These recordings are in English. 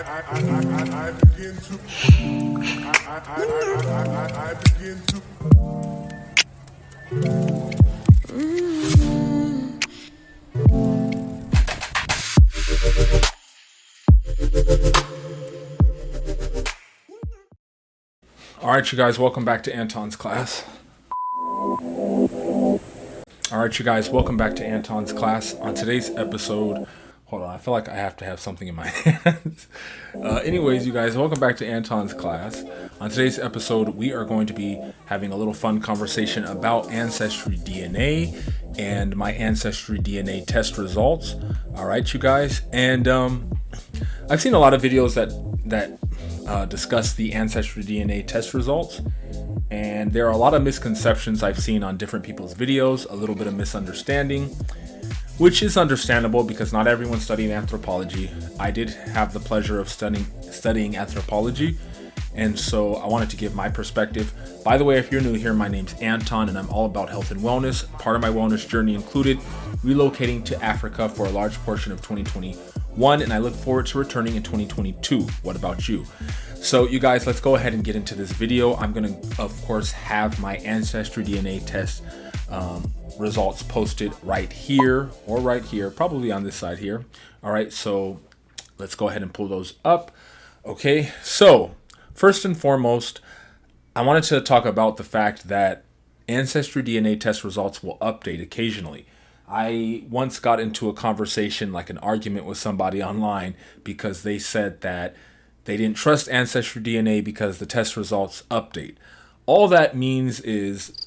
I begin to. I begin to. All right, you guys, welcome back to Anton's class. On today's episode, hold on, I feel like I have to have something in my hands. Anyways, you guys, welcome back to Anton's class. On today's episode, we are going to be having a little fun conversation about Ancestry DNA and my Ancestry DNA test results. All right, you guys, and I've seen a lot of videos that discuss the Ancestry DNA test results, and there are a lot of misconceptions I've seen on different people's videos, a little bit of misunderstanding, which is understandable because not everyone's studying anthropology. I did have the pleasure of studying anthropology, and so I wanted to give my perspective. By the way, if you're new here, my name's Anton, and I'm all about health and wellness. Part of my wellness journey included relocating to Africa for a large portion of 2021, and I look forward to returning in 2022. What about you? So you guys, let's go ahead and get into this video. I'm going to, of course, have my Ancestry DNA test results posted right here, probably on this side here. All right, so let's go ahead and pull those up. Okay, so first and foremost, I wanted to talk about the fact that Ancestry DNA test results will update occasionally. I once got into a conversation, like an argument with somebody online, because they said that they didn't trust Ancestry DNA because the test results update. All that means is,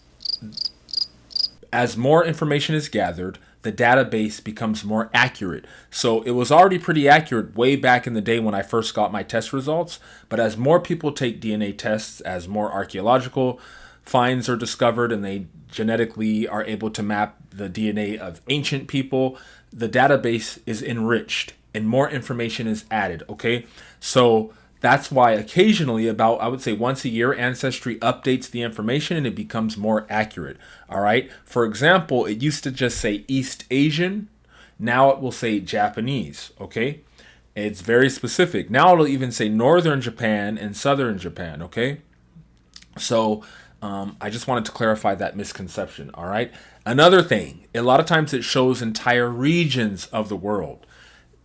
as more information is gathered, the database becomes more accurate. So it was already pretty accurate way back in the day when I first got my test results, but as more people take DNA tests, as more archaeological finds are discovered and they genetically are able to map the DNA of ancient people, the database is enriched and more information is added, okay? So that's why occasionally, about, I would say once a year, Ancestry updates the information and it becomes more accurate, all right? For example, it used to just say East Asian. Now it will say Japanese, okay? It's very specific. Now it'll even say Northern Japan and Southern Japan, okay? So I just wanted to clarify that misconception, all right? Another thing, a lot of times it shows entire regions of the world.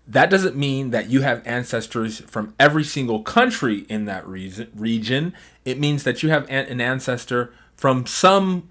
That doesn't mean that you have ancestors from every single country in that region. It means that you have an ancestor from some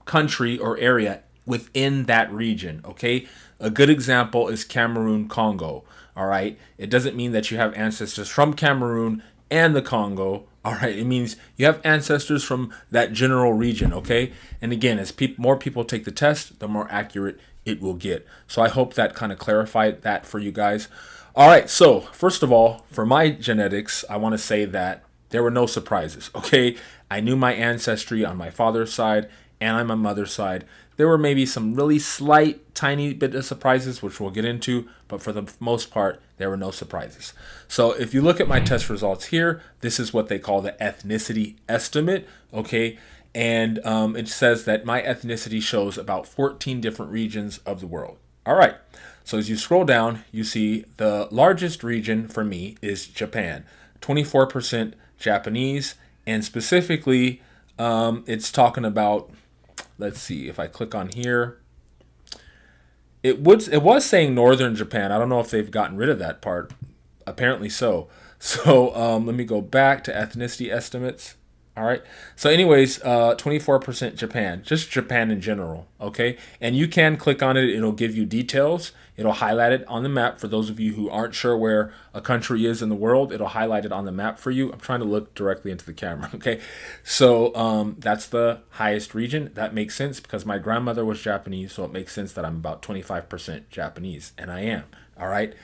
country or area within that region, okay? A good example is Cameroon, Congo, all right? It doesn't mean that you have ancestors from Cameroon and the Congo, all right? It means you have ancestors from that general region, okay? And again, as more people take the test, the more accurate it will get. So I hope that kind of clarified that for you guys. All right, so first of all, for my genetics, I want to say that there were no surprises, okay? I knew my ancestry on my father's side and on my mother's side. There were maybe some really slight, tiny bit of surprises, which we'll get into, but for the most part, there were no surprises. So if you look at my test results here, this is what they call the ethnicity estimate, okay? And it says that my ethnicity shows about 14 different regions of the world. All right. So as you scroll down, you see the largest region for me is Japan, 24% Japanese. And specifically, it's talking about, let's see, if I click on here, it was saying Northern Japan. I don't know if they've gotten rid of that part. Apparently so. So let me go back to ethnicity estimates. All right. So anyways, 24% Japan, just Japan in general. Okay. And you can click on it. It'll give you details. It'll highlight it on the map. For those of you who aren't sure where a country is in the world, it'll highlight it on the map for you. I'm trying to look directly into the camera. Okay. So that's the highest region. That makes sense because my grandmother was Japanese. So it makes sense that I'm about 25% Japanese, and I am. All right.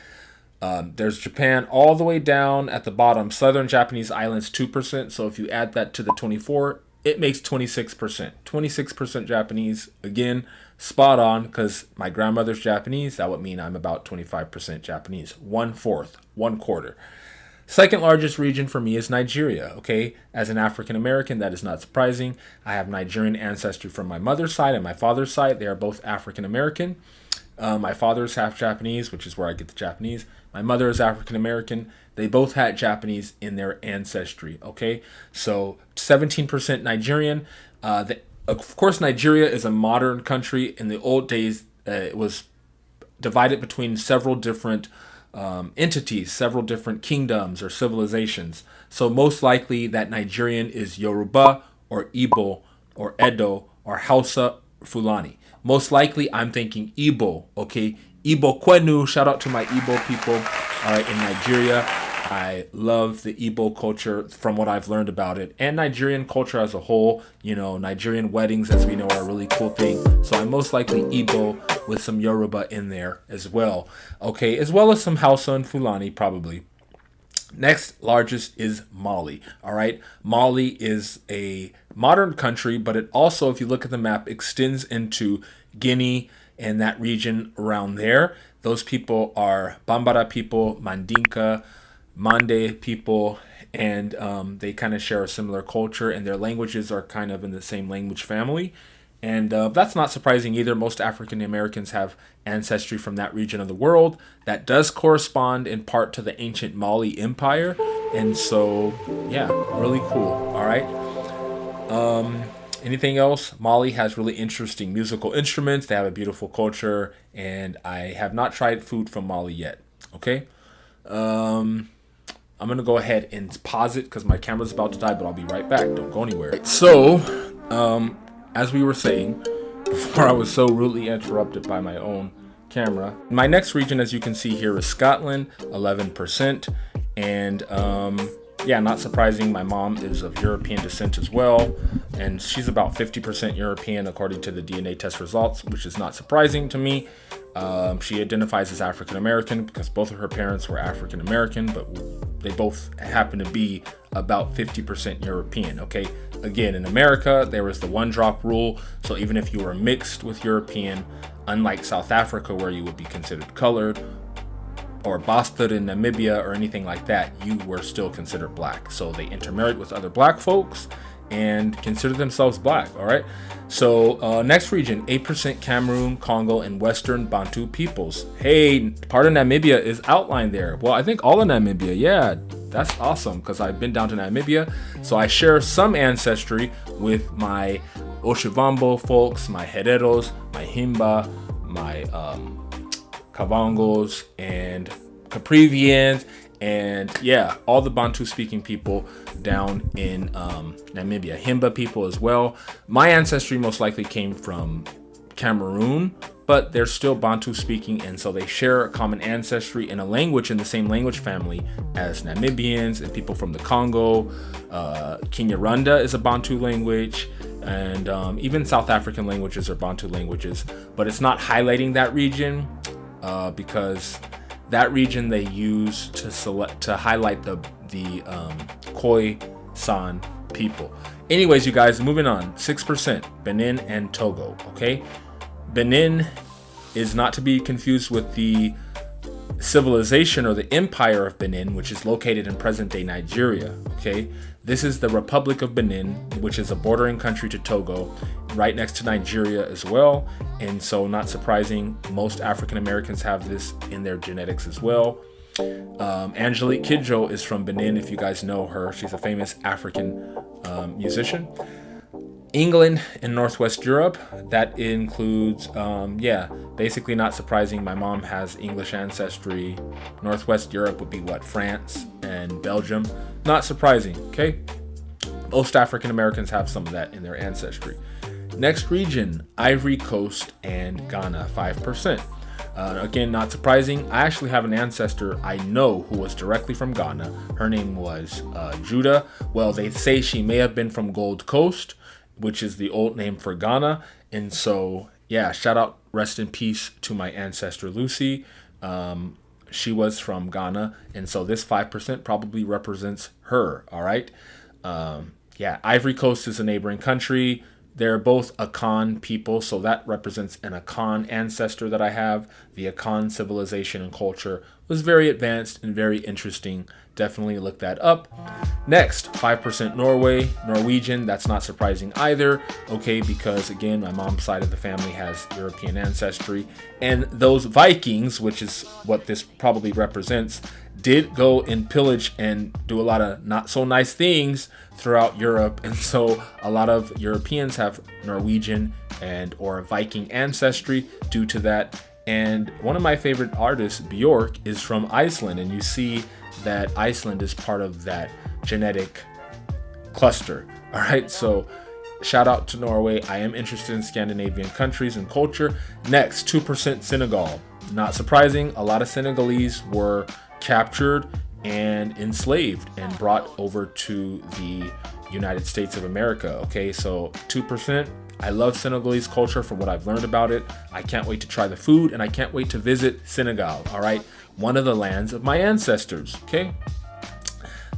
There's Japan all the way down at the bottom. Southern Japanese islands, 2%. So if you add that to the 24, it makes 26%. 26% Japanese. Again, spot on because my grandmother's Japanese. That would mean I'm about 25% Japanese. 1/4, 1/4. Second largest region for me is Nigeria. Okay, as an African American, that is not surprising. I have Nigerian ancestry from my mother's side and my father's side. They are both African American. My father is half Japanese, which is where I get the Japanese. My mother is African American. They both had Japanese in their ancestry. Okay, so 17% Nigerian. Of course, Nigeria is a modern country. In the old days, it was divided between several different entities, several different kingdoms or civilizations. So most likely that Nigerian is Yoruba or Igbo or Edo or Hausa, Fulani. Most likely I'm thinking Igbo, okay? Igbo Kwenu, shout out to my Igbo people in Nigeria. I love the Igbo culture from what I've learned about it, and Nigerian culture as a whole. You know, Nigerian weddings, as we know, are a really cool thing. So I'm most likely Igbo with some Yoruba in there as well. Okay, as well as some Hausa and Fulani probably. Next largest is Mali. All right, Mali is a modern country, but it also, if you look at the map, extends into Guinea and that region around there. Those people are Bambara people, Mandinka, Mande people, and they kind of share a similar culture, and their languages are kind of in the same language family. And that's not surprising either. Most African Americans have ancestry from that region of the world. That does correspond in part to the ancient Mali Empire. And so, yeah, really cool. All right. Anything else? Mali has really interesting musical instruments. They have a beautiful culture. And I have not tried food from Mali yet. Okay. I'm going to go ahead and pause it because my camera's about to die, but I'll be right back. Don't go anywhere. So, as we were saying, before I was so rudely interrupted by my own camera, my next region, as you can see here, is Scotland, 11%. And, yeah, not surprising, my mom is of European descent as well. And she's about 50% European according to the DNA test results, which is not surprising to me. She identifies as African American because both of her parents were African American, but they both happen to be about 50% European. Okay, again, in America, there was the one drop rule. So even if you were mixed with European, unlike South Africa, where you would be considered colored, or Bastard in Namibia or anything like that, you were still considered black. So they intermarried with other black folks and consider themselves black. All right. So next region, 8% Cameroon, Congo, and Western Bantu peoples. Hey, part of Namibia is outlined there. Well, I think all of Namibia. Yeah, that's awesome because I've been down to Namibia. So I share some ancestry with my Oshivambo folks, my Hereros, my Himba, my Kavangos, and Caprivians, and yeah, all the Bantu speaking people down in Namibia, Himba people as well. My ancestry most likely came from Cameroon, but they're still Bantu speaking, and so they share a common ancestry and a language in the same language family as Namibians and people from the Congo. Kinyarwanda is a Bantu language, and even South African languages are Bantu languages, but it's not highlighting that region because that region they use to highlight the Khoi-San people. Anyways, you guys, moving on. 6%, Benin and Togo. Okay, Benin is not to be confused with the civilization or the empire of Benin, which is located in present-day Nigeria. Okay, this is the Republic of Benin, which is a bordering country to Togo, right next to Nigeria as well. And so, not surprising, most African Americans have this in their genetics as well. Angelique Kidjo is from Benin, if you guys know her. She's a famous African musician. England and Northwest Europe, that includes, basically not surprising. My mom has English ancestry. Northwest Europe would be what? France and Belgium. Not surprising, okay? Most African Americans have some of that in their ancestry. Next region, Ivory Coast and Ghana, 5%. Again, not surprising. I actually have an ancestor I know who was directly from Ghana. Her name was Judah. Well, they say she may have been from Gold Coast, which is the old name for Ghana. And so, yeah, shout out, rest in peace to my ancestor Lucy. She was from Ghana. And so this 5% probably represents her. All right. Ivory Coast is a neighboring country. They're both Akan people, so that represents an Akan ancestor that I have. The Akan civilization and culture was very advanced and very interesting. Definitely look that up. Next, 5% Norwegian. That's not surprising either, okay, because again, my mom's side of the family has European ancestry. And those Vikings, which is what this probably represents, did go and pillage and do a lot of not so nice things throughout Europe. And so a lot of Europeans have Norwegian and or Viking ancestry due to that. And one of my favorite artists, Bjork, is from Iceland. And you see that Iceland is part of that genetic cluster. All right, so shout out to Norway. I am interested in Scandinavian countries and culture. Next, 2% Senegal. Not surprising, a lot of Senegalese were captured and enslaved and brought over to the United States of America. Okay, so 2%. I love Senegalese culture from what I've learned about it. I can't wait to try the food, and I can't wait to visit Senegal. All right, one of the lands of my ancestors. Okay.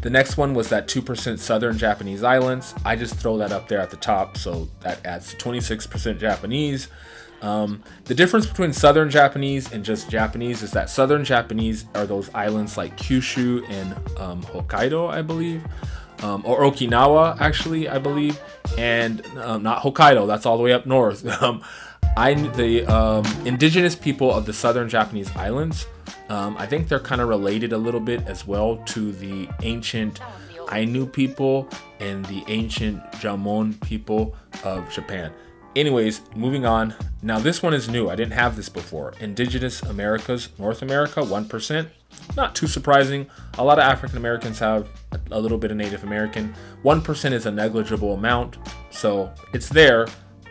The next one was that 2% Southern Japanese islands. I just throw that up there at the top, so that adds to 26% Japanese. The difference between Southern Japanese and just Japanese is that Southern Japanese are those islands like Kyushu and Hokkaido, I believe, or Okinawa, actually, I believe, and not Hokkaido. That's all the way up north. The indigenous people of the Southern Japanese islands, I think they're kind of related a little bit as well to the ancient Ainu people and the ancient Jamon people of Japan. Anyways, moving on. Now this one is new. I didn't have this before. Indigenous Americas, North America, 1%. Not too surprising. A lot of African Americans have a little bit of Native American. 1% is a negligible amount, so it's there.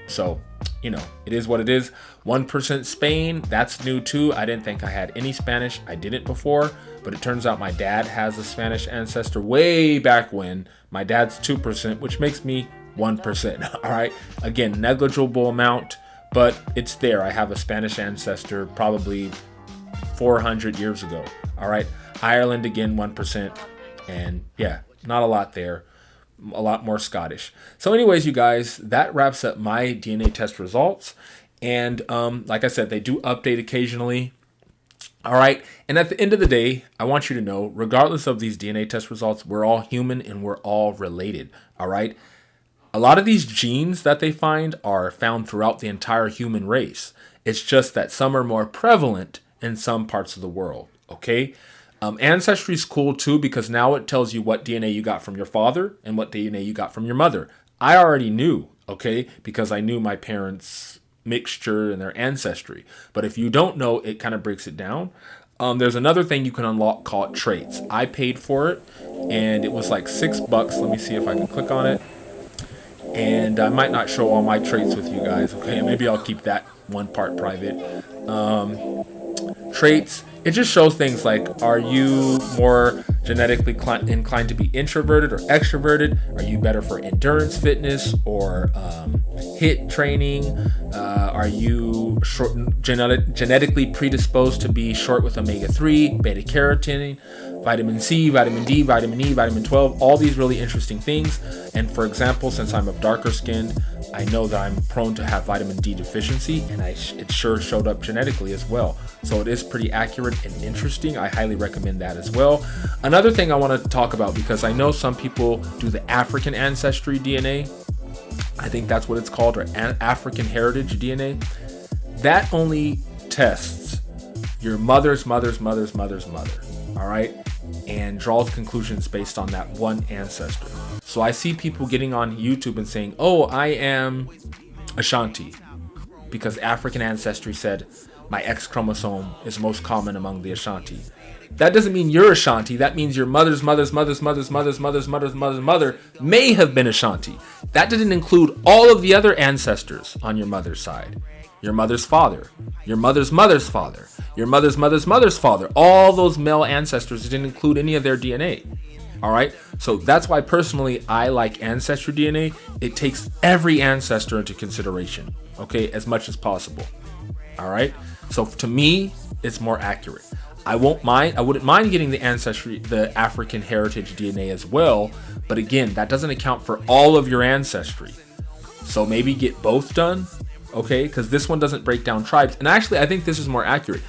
So, you know, it is what it is. 1% Spain, that's new too. I didn't think I had any Spanish. I didn't before, but it turns out my dad has a Spanish ancestor way back when. My dad's 2%, which makes me 1%. All right. Again, negligible amount, but it's there. I have a Spanish ancestor probably 400 years ago. All right. Ireland, again, 1%. And yeah, not a lot there. A lot more Scottish. So anyways, you guys, that wraps up my DNA test results. And like I said, they do update occasionally. All right. And at the end of the day, I want you to know, regardless of these DNA test results, we're all human and we're all related. All right. A lot of these genes that they find are found throughout the entire human race. It's just that some are more prevalent in some parts of the world. Okay. Ancestry is cool too, because now it tells you what DNA you got from your father and what DNA you got from your mother. I already knew, okay, because I knew my parents' mixture and their ancestry. But if you don't know, it kind of breaks it down. There's another thing you can unlock called traits. I paid for it and it was like $6. Let me see if I can click on it. And I might not show all my traits with you guys, okay? Maybe I'll keep that one part private. Traits, it just shows things like, are you more genetically inclined to be introverted or extroverted? Are you better for endurance fitness or HIIT training? Are you genetically predisposed to be short with omega-3, beta carotene, vitamin C, vitamin D, vitamin E, vitamin 12, all these really interesting things. And for example, since I'm of darker skinned, I know that I'm prone to have vitamin D deficiency, and it sure showed up genetically as well. So it is pretty accurate and interesting. I highly recommend that as well. Another thing I want to talk about, because I know some people do the African ancestry DNA. I think that's what it's called, or African heritage DNA. That only tests your mother's mother's mother's mother's mother, all right? And draws conclusions based on that one ancestor. So I see people getting on YouTube and saying, oh, I am Ashanti, because African ancestry said my X chromosome is most common among the Ashanti. That doesn't mean you're Ashanti. That means your mother's mother's mother's mother's mother's mother's mother's mother's mother may have been Ashanti. That didn't include all of the other ancestors on your mother's side. Your mother's father, your mother's mother's father, your mother's mother's mother's father. All those male ancestors didn't include any of their DNA. All right. So that's why personally I like ancestry DNA. It takes every ancestor into consideration, okay, as much as possible. All right. So to me, it's more accurate. I wouldn't mind getting the ancestry, the African heritage DNA as well. But again, that doesn't account for all of your ancestry. So maybe get both done, okay? Because this one doesn't break down tribes. And actually, I think this is more accurate.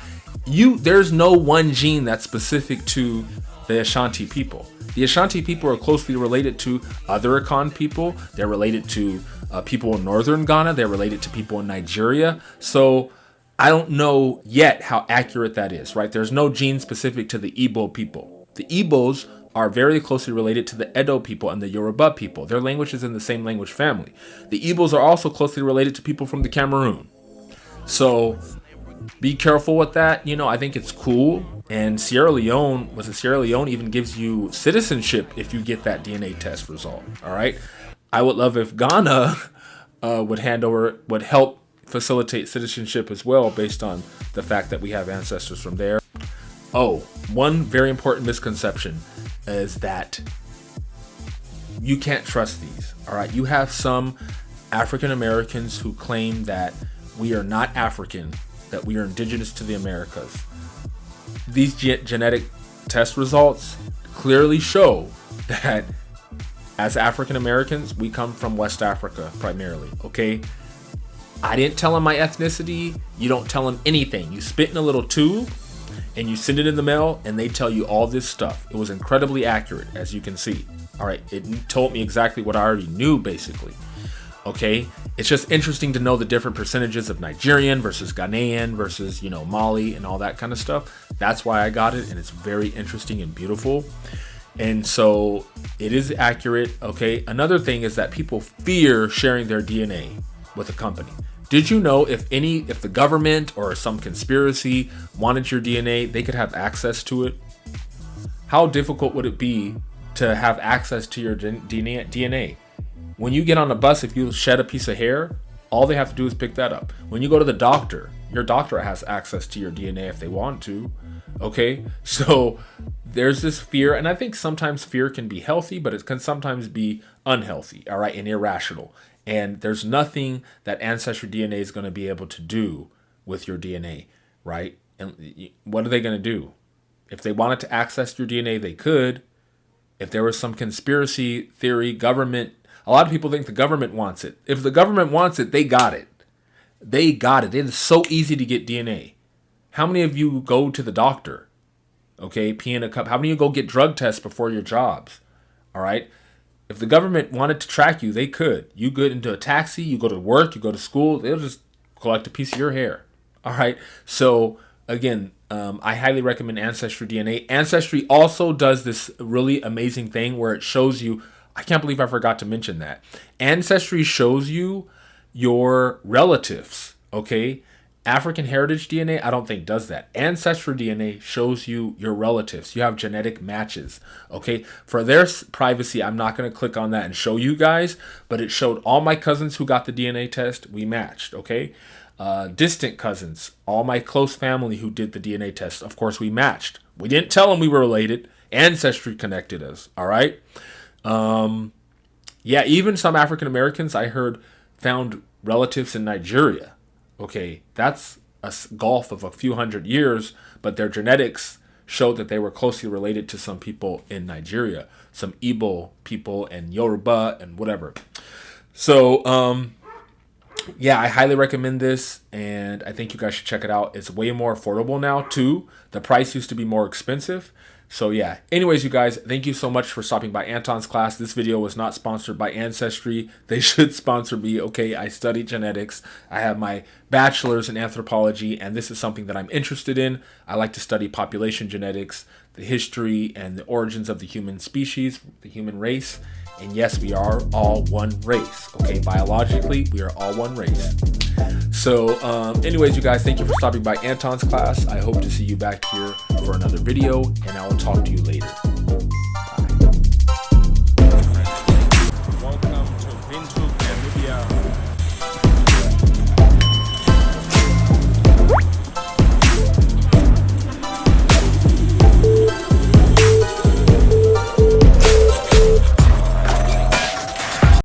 There's no one gene that's specific to the Ashanti people. The Ashanti people are closely related to other Akan people. They're related to people in northern Ghana. They're related to people in Nigeria. So I don't know yet how accurate that is, right? There's no gene specific to the Igbo people. The Igbos are very closely related to the Edo people and the Yoruba people. Their language is in the same language family. The Igbos are also closely related to people from the Cameroon. So be careful with that. I think it's cool. And Sierra Leone even gives you citizenship if you get that DNA test result. All right. I would love if Ghana would help facilitate citizenship as well, based on the fact that we have ancestors from there. Oh, one very important misconception is that you can't trust these. All right. You have some African Americans who claim that we are not African, that we are indigenous to the Americas. These genetic test results clearly show that as African Americans, we come from West Africa primarily, okay? I didn't tell them my ethnicity. You don't tell them anything. You spit in a little tube and you send it in the mail and they tell you all this stuff. It was incredibly accurate, as you can see. All right, it told me exactly what I already knew, basically. Okay, it's just interesting to know the different percentages of Nigerian versus Ghanaian versus, Mali and all that kind of stuff. That's why I got it, and it's very interesting and beautiful. And so it is accurate. Okay, another thing is that people fear sharing their DNA with a company. Did you know if the government or some conspiracy wanted your DNA, they could have access to it? How difficult would it be to have access to your DNA? When you get on a bus, if you shed a piece of hair, all they have to do is pick that up. When you go to the doctor, your doctor has access to your DNA if they want to. Okay, so there's this fear, and I think sometimes fear can be healthy, but it can sometimes be unhealthy, all right, and irrational. And there's nothing that Ancestry DNA is going to be able to do with your DNA, right? And what are they going to do? If they wanted to access your DNA, they could. If there was some conspiracy theory, government, a lot of people think the government wants it. If the government wants it, they got it. They got it. It is so easy to get DNA. How many of you go to the doctor? Okay, pee in a cup. How many of you go get drug tests before your jobs? All right. If the government wanted to track you, they could. You get into a taxi, you go to work, you go to school, they'll just collect a piece of your hair. All right. So again, I highly recommend Ancestry DNA. Ancestry also does this really amazing thing where it shows you, I can't believe I forgot to mention that. Ancestry shows you your relatives, okay? African Heritage DNA, I don't think does that. Ancestry DNA shows you your relatives. You have genetic matches, okay? For their privacy, I'm not going to click on that and show you guys, but it showed all my cousins who got the DNA test, we matched, okay? Distant cousins, all my close family who did the DNA test, of course, we matched. We didn't tell them we were related. Ancestry connected us, all right? Yeah, even some African Americans I heard found relatives in Nigeria. Okay, that's a gulf of a few hundred years, but their genetics showed that they were closely related to some people in Nigeria, some Igbo people and Yoruba and whatever. So, yeah, I highly recommend this, and I think you guys should check it out. It's way more affordable now, too. The price used to be more expensive. So yeah, anyways, you guys, thank you so much for stopping by Anton's class. This video was not sponsored by Ancestry. They should sponsor me. Okay, I study genetics. I have my bachelor's in anthropology, and this is something that I'm interested in. I like to study population genetics, the history and the origins of the human species, the human race. And yes, we are all one race. Okay, biologically, we are all one race. So anyways, you guys, thank you for stopping by Anton's class. I hope to see you back here for another video, and I will talk to you later.